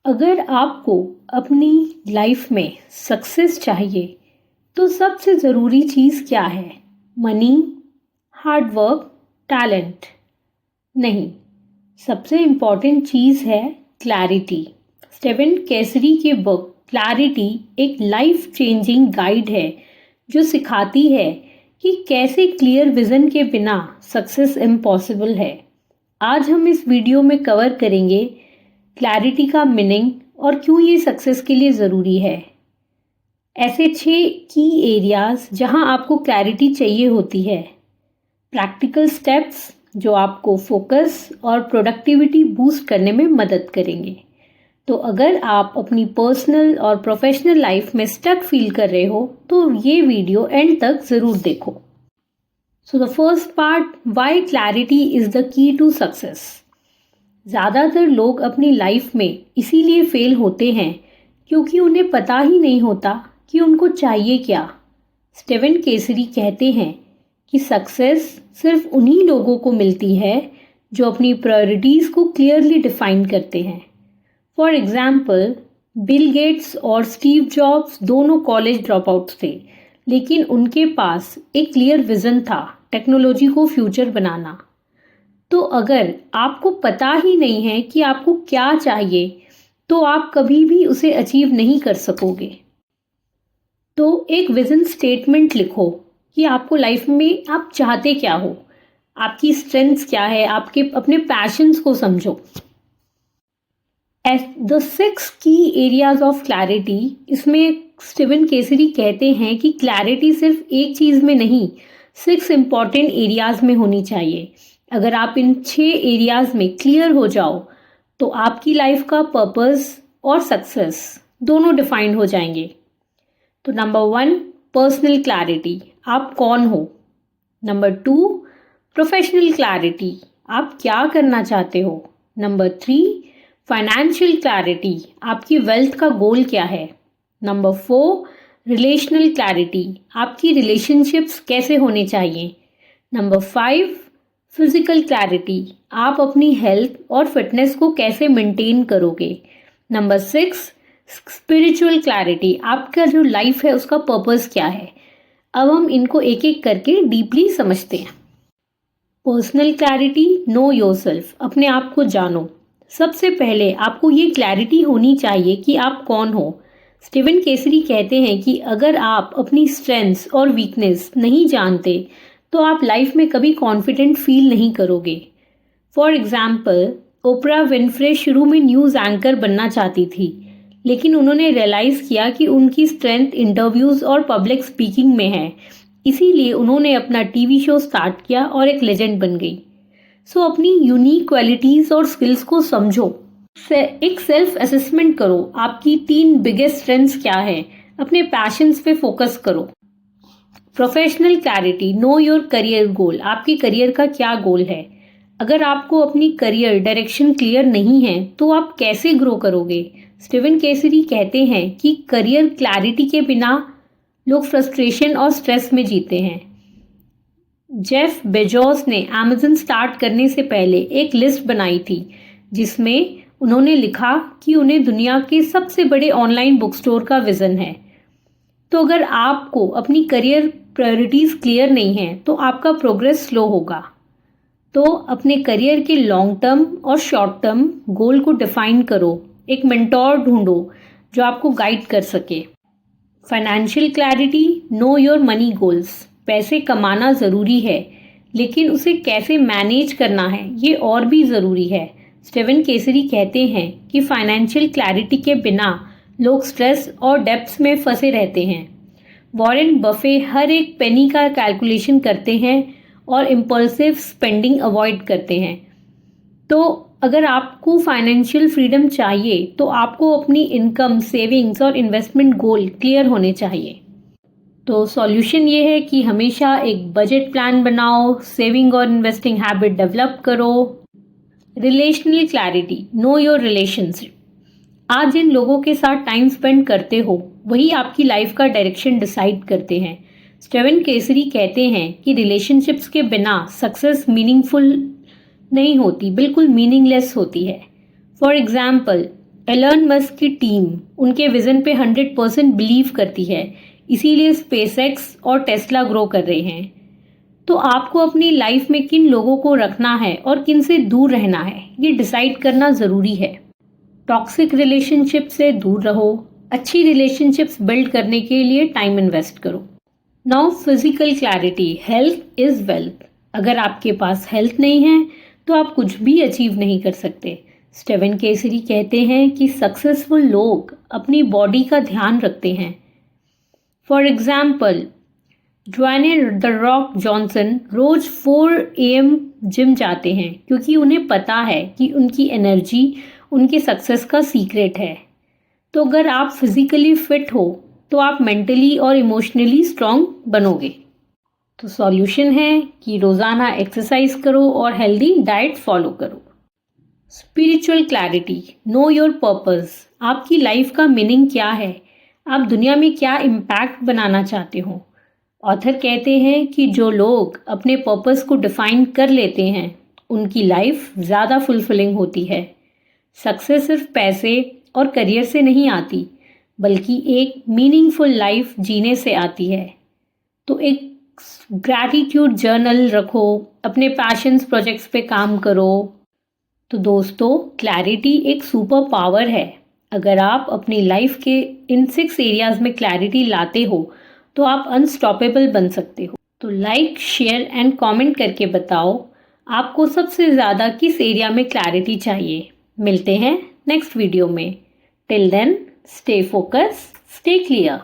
अगर आपको अपनी लाइफ में सक्सेस चाहिए तो सबसे ज़रूरी चीज़ क्या है? Money, hard work, talent? नहीं, सबसे इम्पॉर्टेंट चीज़ है क्लैरिटी। स्टीवन केसरी की बुक क्लैरिटी एक लाइफ चेंजिंग गाइड है जो सिखाती है कि कैसे क्लियर विजन के बिना सक्सेस इम्पॉसिबल है। आज हम इस वीडियो में कवर करेंगे क्लैरिटी का मीनिंग और क्यों ये सक्सेस के लिए ज़रूरी है। ऐसे 6 की एरियाज जहां आपको क्लैरिटी चाहिए होती है। प्रैक्टिकल स्टेप्स जो आपको फोकस और प्रोडक्टिविटी बूस्ट करने में मदद करेंगे। तो अगर आप अपनी पर्सनल और प्रोफेशनल लाइफ में स्टक फील कर रहे हो तो ये वीडियो एंड तक ज़रूर देखो। So the first part, why clarity is the key to success. ज़्यादातर लोग अपनी लाइफ में इसीलिए फेल होते हैं क्योंकि उन्हें पता ही नहीं होता कि उनको चाहिए क्या। स्टीवन केसरी कहते हैं कि सक्सेस सिर्फ उन्हीं लोगों को मिलती है जो अपनी प्रायोरिटीज़ को क्लियरली डिफाइन करते हैं। फॉर एग्जाम्पल, बिल गेट्स और स्टीव जॉब्स दोनों कॉलेज ड्रॉप आउट्स थे, लेकिन उनके पास एक क्लियर विज़न था, टेक्नोलॉजी को फ्यूचर बनाना। तो अगर आपको पता ही नहीं है कि आपको क्या चाहिए तो आप कभी भी उसे अचीव नहीं कर सकोगे। तो एक विजन स्टेटमेंट लिखो कि आपको लाइफ में आप चाहते क्या हो, आपकी स्ट्रेंथ्स क्या है, आपके अपने पैशंस को समझो। द 6 की एरियाज ऑफ क्लैरिटी, इसमें स्टीवन केसरी कहते हैं कि क्लैरिटी सिर्फ एक चीज़ में नहीं, 6 इंपॉर्टेंट एरियाज में होनी चाहिए। अगर आप इन 6 एरियाज में क्लियर हो जाओ तो आपकी लाइफ का पर्पस और सक्सेस दोनों डिफाइंड हो जाएंगे। तो नंबर 1, पर्सनल क्लैरिटी, आप कौन हो। नंबर 2, प्रोफेशनल क्लैरिटी, आप क्या करना चाहते हो। नंबर 3, फाइनेंशियल क्लैरिटी, आपकी वेल्थ का गोल क्या है। नंबर 4, रिलेशनल क्लैरिटी, आपकी रिलेशनशिप्स कैसे होने चाहिए। नंबर 5, फिजिकल क्लैरिटी, आप अपनी हेल्थ और फिटनेस को कैसे मेंटेन करोगे। नंबर 6, स्पिरिचुअल क्लैरिटी, आपका जो लाइफ है उसका पर्पस क्या है। अब हम इनको एक एक करके डीपली समझते हैं। पर्सनल क्लैरिटी, नो योरसेल्फ, अपने आप को जानो। सबसे पहले आपको ये क्लैरिटी होनी चाहिए कि आप कौन हो। स्टीवन केसरी कहते हैं कि अगर आप अपनी स्ट्रेंथ्स और वीकनेस नहीं जानते तो आप लाइफ में कभी कॉन्फिडेंट फील नहीं करोगे। फॉर एग्जाम्पल, ओपरा विनफ्रे शुरू में न्यूज़ एंकर बनना चाहती थी, लेकिन उन्होंने रियलाइज़ किया कि उनकी स्ट्रेंथ इंटरव्यूज़ और पब्लिक स्पीकिंग में है, इसीलिए उन्होंने अपना टीवी शो स्टार्ट किया और एक लेजेंड बन गई। सो अपनी यूनिक क्वालिटीज़ और स्किल्स को समझो। एक सेल्फ असेसमेंट करो, आपकी 3 बिगेस्ट स्ट्रेंथ्स क्या है, अपने पैशंस पे फोकस करो। Professional clarity, know your career goal, आपकी करियर का क्या गोल है। अगर आपको अपनी करियर डायरेक्शन क्लियर नहीं है तो आप कैसे ग्रो करोगे। स्टीवन केसरी कहते हैं कि करियर क्लैरिटी के बिना लोग फ्रस्ट्रेशन और स्ट्रेस में जीते हैं। जेफ बेजोस ने अमेज़न स्टार्ट करने से पहले एक लिस्ट बनाई थी जिसमें उन्होंने लिखा कि उन्हें दुनिया के सबसे बड़े ऑनलाइन बुक स्टोर का विज़न है। तो अगर आपको अपनी करियर प्रायोरिटीज़ क्लियर नहीं हैं तो आपका प्रोग्रेस स्लो होगा। तो अपने करियर के लॉन्ग टर्म और शॉर्ट टर्म गोल को डिफाइन करो। एक मेंटोर ढूंढो जो आपको गाइड कर सके। Financial clarity, know your money goals, पैसे कमाना ज़रूरी है लेकिन उसे कैसे मैनेज करना है ये और भी ज़रूरी है। स्टीवन केसरी कहते हैं कि फाइनेंशियल क्लैरिटी के बिना लोग स्ट्रेस और डेब्ट्स में फंसे रहते हैं। वॉरेन बफे हर एक पेनी का कैलकुलेशन करते हैं और इम्पल्सिव स्पेंडिंग अवॉइड करते हैं। तो अगर आपको फाइनेंशियल फ्रीडम चाहिए तो आपको अपनी इनकम, सेविंग्स और इन्वेस्टमेंट गोल क्लियर होने चाहिए। तो सॉल्यूशन ये है कि हमेशा एक बजट प्लान बनाओ, सेविंग और इन्वेस्टिंग हैबिट डेवलप करो। Relational clarity, know your relationship, आज जिन लोगों के साथ टाइम स्पेंड करते हो वही आपकी लाइफ का डायरेक्शन डिसाइड करते हैं। स्टीवन केसरी कहते हैं कि रिलेशनशिप्स के बिना सक्सेस मीनिंगफुल नहीं होती, बिल्कुल मीनिंगलेस होती है। फॉर एग्जाम्पल, एलन मस्क की टीम उनके विजन पे 100% बिलीव करती है, इसीलिए स्पेसएक्स और टेस्ला ग्रो कर रहे हैं। तो आपको अपनी लाइफ में किन लोगों को रखना है और किन से दूर रहना है, ये डिसाइड करना ज़रूरी है। टॉक्सिक रिलेशनशिप से दूर रहो, अच्छी रिलेशनशिप्स बिल्ड करने के लिए टाइम इन्वेस्ट करो। Now physical clarity, health is wealth. अगर आपके पास हेल्थ नहीं है तो आप कुछ भी अचीव नहीं कर सकते। स्टीवन केसरी कहते हैं कि सक्सेसफुल लोग अपनी बॉडी का ध्यान रखते हैं। For example, Dwayne the Rock Johnson रोज 4 AM जिम जाते हैं क्योंकि उन्हें पता है कि उनकी एनर्जी उनके सक्सेस का सीक्रेट है। तो अगर आप फिजिकली फिट हो तो आप मेंटली और इमोशनली स्ट्रांग बनोगे। तो सॉल्यूशन है कि रोज़ाना एक्सरसाइज करो और हेल्दी डाइट फॉलो करो। Spiritual clarity, know your purpose. आपकी लाइफ का मीनिंग क्या है? आप दुनिया में क्या इम्पैक्ट बनाना चाहते हो? ऑथर कहते हैं कि जो लोग अपने पर्पस को डिफाइन कर लेते हैं उनकी लाइफ ज़्यादा फुलफिलिंग होती है। सक्सेस सिर्फ पैसे और करियर से नहीं आती, बल्कि एक मीनिंगफुल लाइफ जीने से आती है। तो एक ग्रैटिट्यूड जर्नल रखो, अपने पैशंस प्रोजेक्ट्स पे काम करो। तो दोस्तों, क्लैरिटी एक सुपर पावर है। अगर आप अपनी लाइफ के इन 6 एरियाज में क्लैरिटी लाते हो तो आप अनस्टॉपेबल बन सकते हो। तो लाइक, शेयर एंड कमेंट करके बताओ आपको सबसे ज़्यादा किस एरिया में क्लैरिटी चाहिए। मिलते हैं नेक्स्ट वीडियो में। Till then, stay focus, stay clear.